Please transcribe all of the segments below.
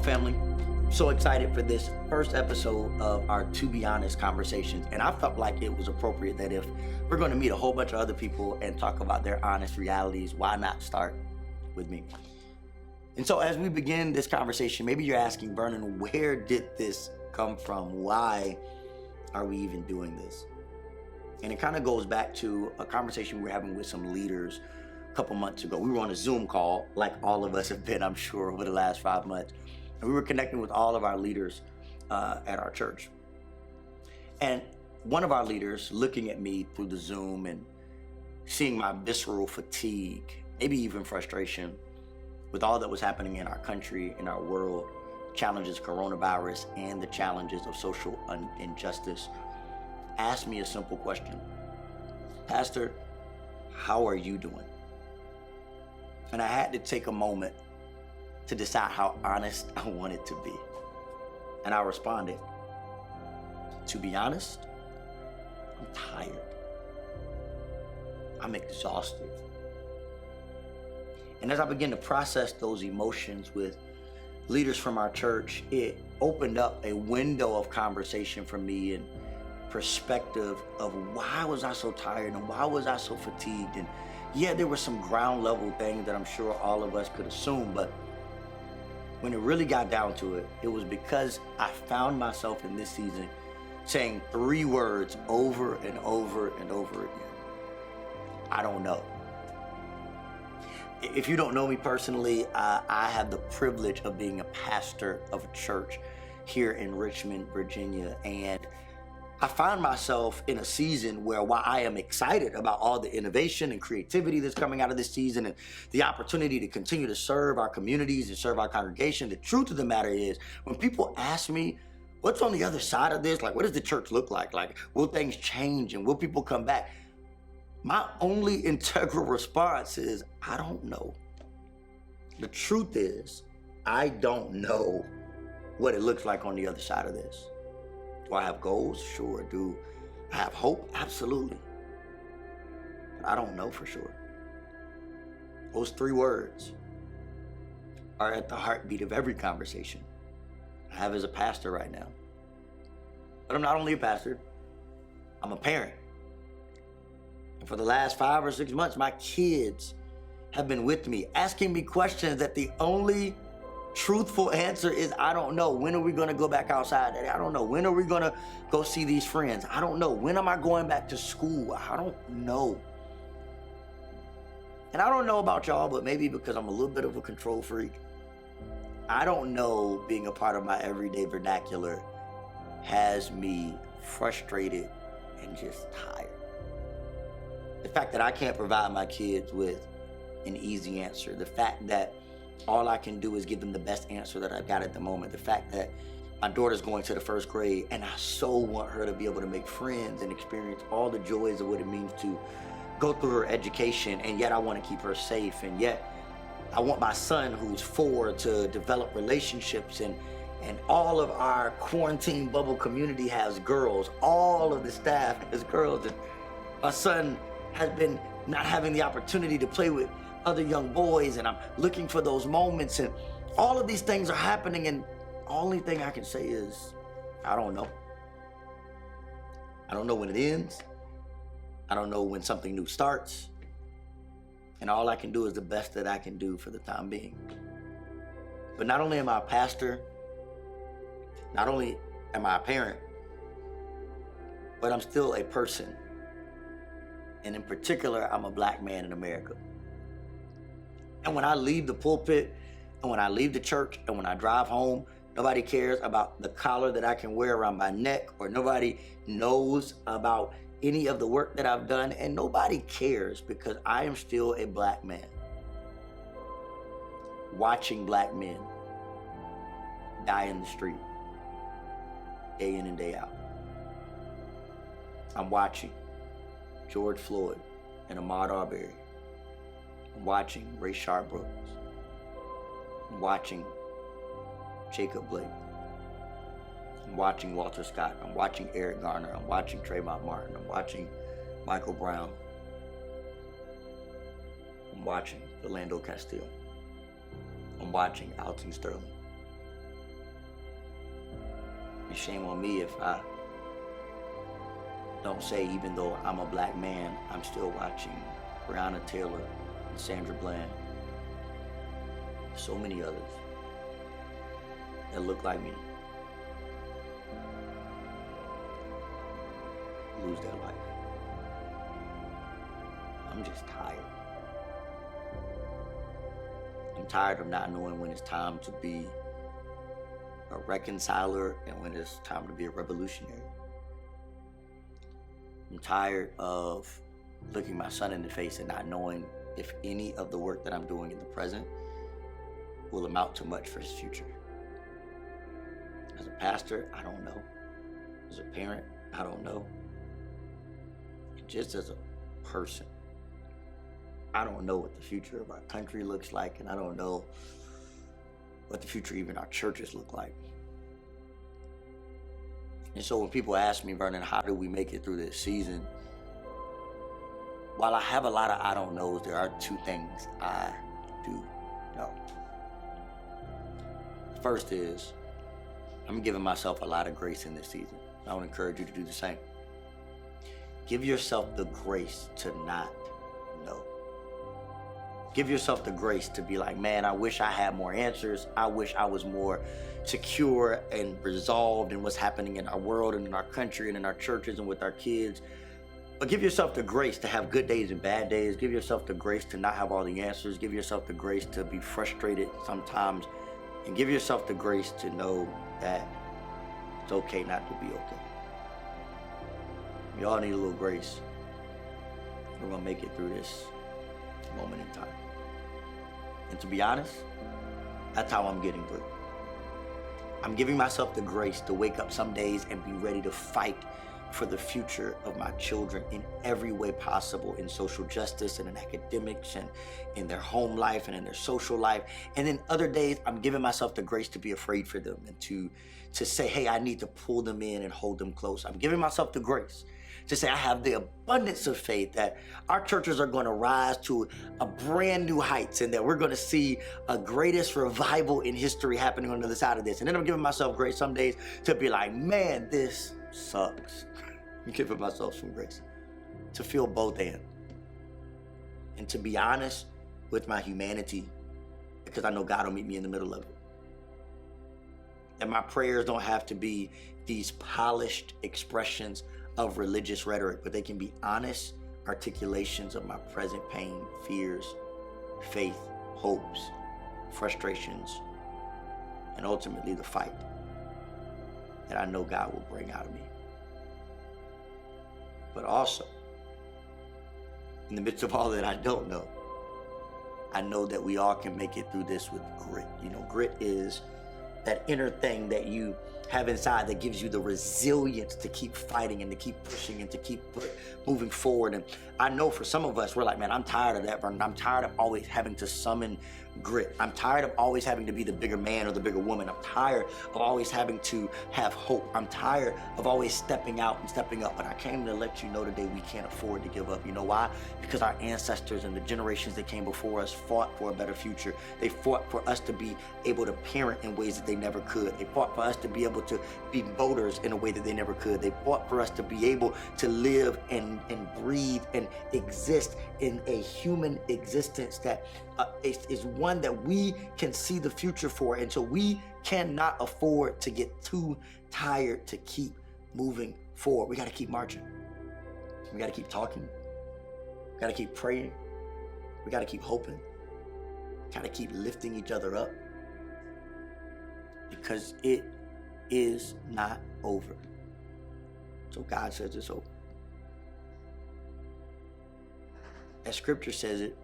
family. So excited for this first episode of our To Be Honest conversations. And I felt like it was appropriate that if we're going to meet a whole bunch of other people and talk about their honest realities, why not start with me? And so as we begin this conversation, maybe you're asking, Vernon, where did this come from? Why are we even doing this? And it kind of goes back to a conversation we were having with some leaders a couple months ago. We were on a Zoom call, like all of us have been, I'm sure, over the last 5 months. And we were connecting with all of our leaders at our church. And one of our leaders looking at me through the Zoom and seeing my visceral fatigue, maybe even frustration with all that was happening in our country, in our world, challenges coronavirus and the challenges of social injustice, asked me a simple question. Pastor, how are you doing? And I had to take a moment to decide how honest I wanted to be. And I responded, to be honest, I'm tired. I'm exhausted. And as I began to process those emotions with leaders from our church, it opened up a window of conversation for me and perspective of why was I so tired and why was I so fatigued? And yeah, there were some ground level things that I'm sure all of us could assume, but when it really got down to it, it was because I found myself in this season saying 3 words over and over and over again. I don't know. If you don't know me personally, I have the privilege of being a pastor of a church here in Richmond, Virginia. And I find myself in a season where while I am excited about all the innovation and creativity that's coming out of this season and the opportunity to continue to serve our communities and serve our congregation, the truth of the matter is when people ask me, what's on the other side of this? Like, what does the church look like? Like, will things change and will people come back? My only integral response is, I don't know. The truth is, I don't know what it looks like on the other side of this. Do I have goals? Sure. Do I have hope? Absolutely. But I don't know for sure. Those 3 words are at the heartbeat of every conversation I have as a pastor right now. But I'm not only a pastor, I'm a parent. And for the last 5 or 6 months, my kids have been with me, asking me questions that the only truthful answer is, I don't know. When are we going to go back outside? Daddy? I don't know. When are we going to go see these friends? I don't know. When am I going back to school? I don't know. And I don't know about y'all, but maybe because I'm a little bit of a control freak, I don't know being a part of my everyday vernacular has me frustrated and just tired. The fact that I can't provide my kids with an easy answer, the fact that all I can do is give them the best answer that I've got at the moment. The fact that my daughter's going to the 1st grade and I so want her to be able to make friends and experience all the joys of what it means to go through her education, and yet I want to keep her safe, and yet I want my son who's 4 to develop relationships, and all of our quarantine bubble community has girls. All of the staff has girls, and my son has been not having the opportunity to play with other young boys, and I'm looking for those moments, and all of these things are happening, and the only thing I can say is, I don't know. I don't know when it ends. I don't know when something new starts. And all I can do is the best that I can do for the time being. But not only am I a pastor, not only am I a parent, but I'm still a person. And in particular, I'm a Black man in America. And when I leave the pulpit, and when I leave the church, and when I drive home, nobody cares about the collar that I can wear around my neck, or nobody knows about any of the work that I've done, and nobody cares because I am still a Black man. Watching Black men die in the street, day in and day out. I'm watching George Floyd and Ahmaud Arbery. I'm watching Rayshard Brooks. I'm watching Jacob Blake. I'm watching Walter Scott. I'm watching Eric Garner. I'm watching Trayvon Martin. I'm watching Michael Brown. I'm watching Philando Castile. I'm watching Alton Sterling. And shame on me if I don't say, even though I'm a black man, I'm still watching Breonna Taylor and Sandra Bland, so many others that look like me, lose their life. I'm just tired. I'm tired of not knowing when it's time to be a reconciler and when it's time to be a revolutionary. I'm tired of looking my son in the face and not knowing if any of the work that I'm doing in the present will amount to much for his future. As a pastor, I don't know. As a parent, I don't know. And just as a person, I don't know what the future of our country looks like, and I don't know what the future even our churches look like. And so when people ask me, Vernon, how do we make it through this season? While I have a lot of I don't knows, there are two things I do know. The first is I'm giving myself a lot of grace in this season. I would encourage you to do the same. Give yourself the grace to not know. Give yourself the grace to be like, man, I wish I had more answers. I wish I was more secure and resolved in what's happening in our world and in our country and in our churches and with our kids. But give yourself the grace to have good days and bad days. Give yourself the grace to not have all the answers. Give yourself the grace to be frustrated sometimes. And give yourself the grace to know that it's okay not to be okay. We all need a little grace. We're going to make it through this moment in time. And to be honest, that's how I'm getting through. I'm giving myself the grace to wake up some days and be ready to fight for the future of my children in every way possible, in social justice and in academics and in their home life and in their social life. And then other days, I'm giving myself the grace to be afraid for them and to say, hey, I need to pull them in and hold them close. I'm giving myself the grace to say I have the abundance of faith that our churches are going to rise to a brand new heights and that we're going to see a greatest revival in history happening on the other side of this. And then I'm giving myself grace some days to be like, man, this sucks. I'm giving myself some grace to feel both and to be honest with my humanity, because I know God will meet me in the middle of it. And my prayers don't have to be these polished expressions of religious rhetoric, but they can be honest articulations of my present pain, fears, faith, hopes, frustrations, and ultimately the fight that I know God will bring out of me. But also, in the midst of all that I don't know, I know that we all can make it through this with grit. You know, grit is that inner thing that you have inside that gives you the resilience to keep fighting and to keep pushing and to keep moving forward. And I know for some of us, we're like, man, I'm tired of that, Vernon. I'm tired of always having to summon grit. I'm tired of always having to be the bigger man or the bigger woman. I'm tired of always having to have hope. I'm tired of always stepping out and stepping up. But I came to let you know today we can't afford to give up. You know why? Because our ancestors and the generations that came before us fought for a better future. They fought for us to be able to parent in ways that they never could. They fought for us to be able to be voters in a way that they never could. They fought for us to be able to live and breathe and exist in a human existence that is one that we can see the future for. And so we cannot afford to get too tired to keep moving forward. We got to keep marching. We got to keep talking. We got to keep praying. We got to keep hoping. We got to keep lifting each other up, because it is not over. So God says it's over. As scripture says it,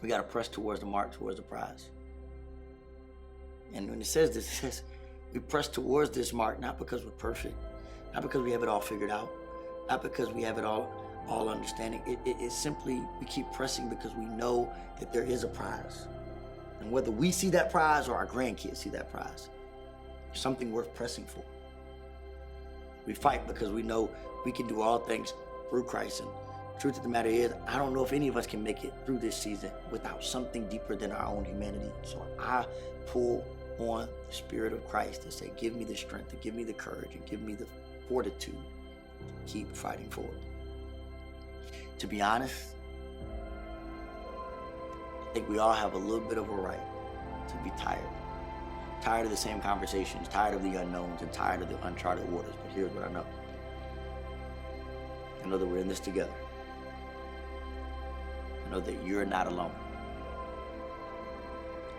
we got to press towards the mark, towards the prize. And when it says this, it says we press towards this mark not because we're perfect, not because we have it all figured out, not because we have it all understanding. It's simply we keep pressing because we know that there is a prize. And whether we see that prize or our grandkids see that prize, there's something worth pressing for. We fight because we know we can do all things through Christ. And the truth of the matter is, I don't know if any of us can make it through this season without something deeper than our own humanity. So I pull on the Spirit of Christ to say, give me the strength, and give me the courage, and give me the fortitude to keep fighting forward. To be honest, I think we all have a little bit of a right to be tired. Tired of the same conversations, tired of the unknowns, and tired of the uncharted waters. But here's what I know. I know that we're in this together. I know that you're not alone.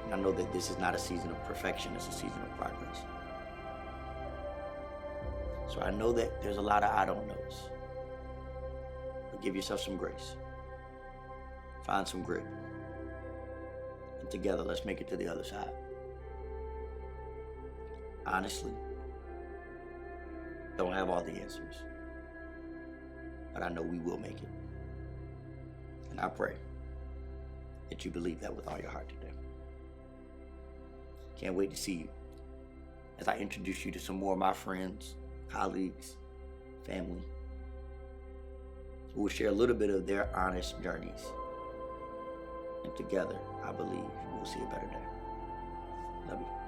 And I know that this is not a season of perfection, it's a season of progress. So I know that there's a lot of I don't knows. But give yourself some grace. Find some grit. And together, let's make it to the other side. Honestly, don't have all the answers. But I know we will make it. And I pray that you believe that with all your heart today. Can't wait to see you as I introduce you to some more of my friends, colleagues, family, who will share a little bit of their honest journeys. And together, I believe we'll see a better day. Love you.